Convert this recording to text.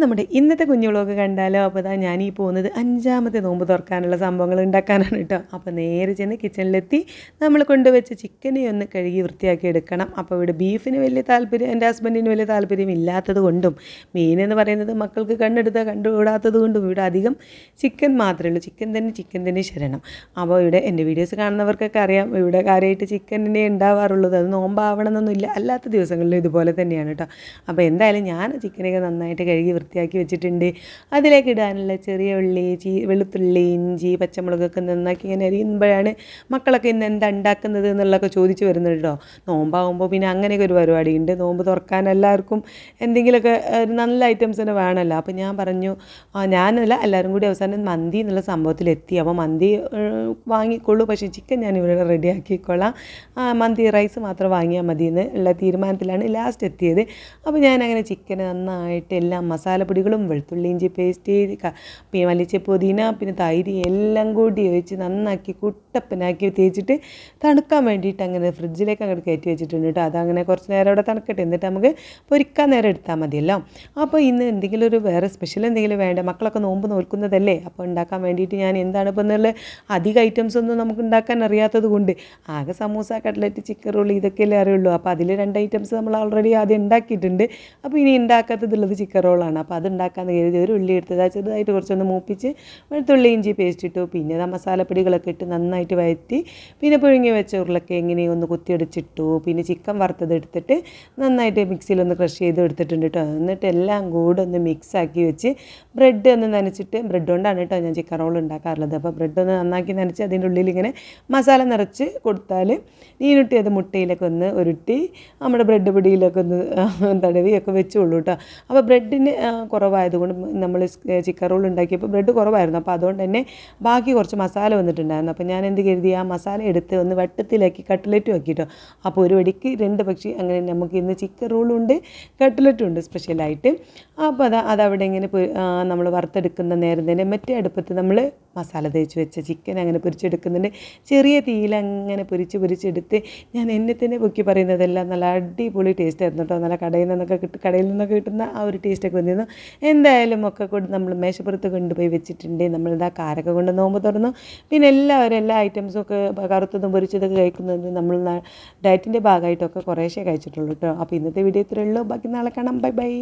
നമ്മുടെ ഇന്നത്തെ കുഞ്ഞു വ്ളോഗ് കണ്ടാലോ? അപ്പോൾ ദാ ഞാനീ പോകുന്നത് 5ാമത്തെ നോമ്പ് തുറക്കാനുള്ള സംഭവങ്ങൾ ഉണ്ടാക്കാനാണ് കേട്ടോ. അപ്പോൾ നേരെ ചെന്ന് കിച്ചണിലെത്തി നമ്മൾ കൊണ്ടുവച്ച ചിക്കനെ ഒന്ന് കഴുകി വൃത്തിയാക്കി എടുക്കണം. അപ്പോൾ ഇവിടെ ബീഫിന് വലിയ താല്പര്യം, എൻ്റെ ഹസ്ബൻഡിന് വലിയ താല്പര്യം ഇല്ലാത്തത് കൊണ്ടും മീനെന്ന് പറയുന്നത് മക്കൾക്ക് കണ്ടെടുത്താൽ കണ്ടുകൂടാത്തത് കൊണ്ടും ഇവിടെ അധികം ചിക്കൻ മാത്രമേ ഉള്ളൂ. ചിക്കൻ തന്നെ ശരണം. അപ്പോൾ ഇവിടെ എൻ്റെ വീഡിയോസ് കാണുന്നവർക്കൊക്കെ അറിയാം, ഇവിടെ കാര്യമായിട്ട് ചിക്കൻ തന്നെ ഉണ്ടാവാറുള്ളത്. അത് നോമ്പാവണമെന്നൊന്നുമില്ല, അല്ലാത്ത ദിവസങ്ങളിലും ഇതുപോലെ തന്നെയാണ് കേട്ടോ. അപ്പോൾ എന്തായാലും ഞാൻ ചിക്കനൊക്കെ നന്നായിട്ട് കഴുകി വൃത്തിയാക്കി വെച്ചിട്ടുണ്ട്. അതിലേക്ക് ഇടാനുള്ള ചെറിയ ഉള്ളി, വെളുത്തുള്ളി, ഇഞ്ചി, പച്ചമുളകൊക്കെ നന്നാക്കി ഇങ്ങനെ അരിയുമ്പോഴാണ് മക്കളൊക്കെ ഇന്ന് എന്താ ഉണ്ടാക്കുന്നത് എന്നുള്ളതൊക്കെ ചോദിച്ചു വരുന്നത് കേട്ടോ. നോമ്പാകുമ്പോൾ പിന്നെ അങ്ങനെയൊക്കെ ഒരു പരിപാടിയുണ്ട്. നോമ്പ് തുറക്കാൻ എല്ലാവർക്കും എന്തെങ്കിലുമൊക്കെ ഒരു നല്ല ഐറ്റംസ് തന്നെ വേണമല്ലോ. അപ്പോൾ ഞാൻ പറഞ്ഞു, ഞാനല്ല എല്ലാവരും കൂടി അവസാനം മന്തി എന്നുള്ള സംഭവത്തിലെത്തി. അപ്പോൾ മന്തി വാങ്ങിക്കൊള്ളൂ, പക്ഷേ ചിക്കൻ ഞാൻ ഇവിടെ റെഡിയാക്കിക്കൊള്ളാം, മന്തി റൈസ് മാത്രം വാങ്ങിയാൽ മതി എന്നുള്ള തീരുമാനത്തിലാണ് ലാസ്റ്റ് എത്തിയത്. അപ്പോൾ ഞാനങ്ങനെ ചിക്കൻ നന്നായിട്ട് എല്ലാ മസാലപ്പൊടികളും, വെളുത്തുള്ളി ഇഞ്ചി പേസ്റ്റ്, പിന്നെ മല്ലിച്ചപ്പ്, പുതിന, പിന്നെ തൈര് എല്ലാം കൂടി ഒഴിച്ച് നന്നാക്കി കുട്ടപ്പനാക്കി തേച്ചിട്ട് തണുക്കാൻ വേണ്ടിയിട്ട് അങ്ങനെ ഫ്രിഡ്ജിലേക്ക് അങ്ങോട്ട് കയറ്റി വെച്ചിട്ടുണ്ട് കേട്ടോ. അതങ്ങനെ കുറച്ച് നേരം അവിടെ തണുക്കട്ടെ, എന്നിട്ട് നമുക്ക് പൊരിക്കാൻ നേരം എടുത്താൽ മതിയല്ലോ. അപ്പോൾ ഇന്ന് എന്തെങ്കിലും ഒരു വേറെ സ്പെഷ്യൽ എന്തെങ്കിലും വേണ്ട, മക്കളൊക്കെ നോമ്പ് നോൽക്കുന്നതല്ലേ. അപ്പോൾ ഉണ്ടാക്കാൻ വേണ്ടിയിട്ട് ഞാൻ എന്താണ് ഇപ്പോൾ എന്നുള്ള അധികം ഐറ്റംസ് ഒന്നും നമുക്ക് ഉണ്ടാക്കാൻ അറിയാത്തത് കൊണ്ട് ആകെ സമൂസ, കട്ട്ലറ്റ്, ചിക്കൻ റോൾ ഇതൊക്കെയല്ലേ അറിയുള്ളൂ. അപ്പോൾ അതിൽ 2 ഐറ്റംസ് നമ്മൾ ഓൾറെഡി ആദ്യം ഉണ്ടാക്കിയിട്ടുണ്ട്. അപ്പോൾ ഇനി ഉണ്ടാക്കാത്തതുള്ളത് ചിക്കൻ റോളാണ്. അപ്പോൾ അത് ഉണ്ടാക്കാൻ കരുതി ഒരു ഉള്ളി എടുത്തത് ചെറുതായിട്ട് കുറച്ചൊന്ന് മൂപ്പിച്ച് വെളുത്തുള്ളി ഇഞ്ചി പേസ്റ്റ് ഇട്ടു. പിന്നെ മസാലപ്പൊടികളൊക്കെ ഇട്ട് നന്നായിട്ട് വഴറ്റി, പിന്നെ പുഴുങ്ങി വെച്ച ഉരുളക്കിഴങ്ങിനെ ഒന്ന് കുത്തിയടിച്ചിട്ടു. പിന്നെ ചിക്കൻ വറുത്തത് എടുത്തിട്ട് നന്നായിട്ട് മിക്സിയിലൊന്ന് ക്രഷ് ചെയ്ത് എടുത്തിട്ടുണ്ട് കേട്ടോ. എന്നിട്ട് എല്ലാം കൂടെ ഒന്ന് മിക്സാക്കി വെച്ച് ബ്രെഡ് ഒന്ന് നനച്ചിട്ട്, ബ്രെഡ് കൊണ്ടാണ് കേട്ടോ ഞാൻ ചിക്കൻ റോൾ ഉണ്ടാക്കാറുള്ളത്. അപ്പോൾ ബ്രെഡ് ഒന്ന് നന്നാക്കി നനച്ച് അതിൻ്റെ ഉള്ളിൽ ഇങ്ങനെ മസാല നിറച്ച് കൊടുത്താൽ നീനുട്ടി അത് മുട്ടയിലൊക്കെ ഒന്ന് ഉരുട്ടി നമ്മുടെ ബ്രെഡ് പൊടിയിലൊക്കെ ഒന്ന് തടവിയൊക്കെ വെച്ചുള്ളൂ കേട്ടോ. അപ്പോൾ ബ്രെഡിന് കുറവായതുകൊണ്ട് നമ്മൾ ചിക്കൻ റോൾ ഉണ്ടാക്കിയപ്പോൾ ബ്രെഡ് കുറവായിരുന്നു. അപ്പോൾ അതുകൊണ്ട് തന്നെ ബാക്കി കുറച്ച് മസാല വന്നിട്ടുണ്ടായിരുന്നു. അപ്പോൾ ഞാൻ എന്ത് കരുതി, ആ മസാല എടുത്ത് ഒന്ന് വട്ടത്തിലാക്കി കട്ട്ലറ്റും ആക്കിയിട്ടോ. അപ്പോൾ ഒരു വടിക്ക് 2 പക്ഷി അങ്ങനെ നമുക്ക് ഇന്ന് ചിക്കൻ റോളും ഉണ്ട്, കട്ട്ലറ്റും ഉണ്ട് സ്പെഷ്യലായിട്ട്. അപ്പോൾ അതവിടെ ഇങ്ങനെ നമ്മൾ വറുത്തെടുക്കുന്ന നേരം തന്നെ മറ്റേ അടുപ്പത്ത് നമ്മൾ മസാല തേച്ച് വെച്ച ചിക്കൻ അങ്ങനെ പൊരിച്ചെടുക്കുന്നുണ്ട്. ചെറിയ തീയിൽ അങ്ങനെ പൊരിച്ചെടുത്ത് ഞാൻ എന്നെ തന്നെ പൊക്കി പറയുന്നതെല്ലാം നല്ല അടിപൊളി ടേസ്റ്റ് ആയിരുന്നു കേട്ടോ. നല്ല കടയിൽ നിന്നൊക്കെ കിട്ടുന്ന ആ ഒരു ടേസ്റ്റൊക്കെ വന്നിരുന്നു. എന്തായാലും ഒക്കെ കൊണ്ട് നമ്മൾ മേശപ്പുറത്ത് കൊണ്ടുപോയി വെച്ചിട്ടുണ്ട്. നമ്മളിതാ കാരൊക്കെ കൊണ്ട് നോമ്പ് തുറന്നു. പിന്നെ എല്ലാവരും എല്ലാ ഐറ്റംസും ഒക്കെ കറുത്തതും പൊരിച്ചതൊക്കെ കഴിക്കുന്നത് നമ്മൾ ഡയറ്റിൻ്റെ ഭാഗമായിട്ടൊക്കെ കുറേശ്ശേ കഴിച്ചിട്ടുള്ളൂ കേട്ടോ. അപ്പോൾ ഇന്നത്തെ വീഡിയോ ഇത്രയേ ഉള്ളൂ. ബാക്കി നാളെ കാണാം. ബൈ.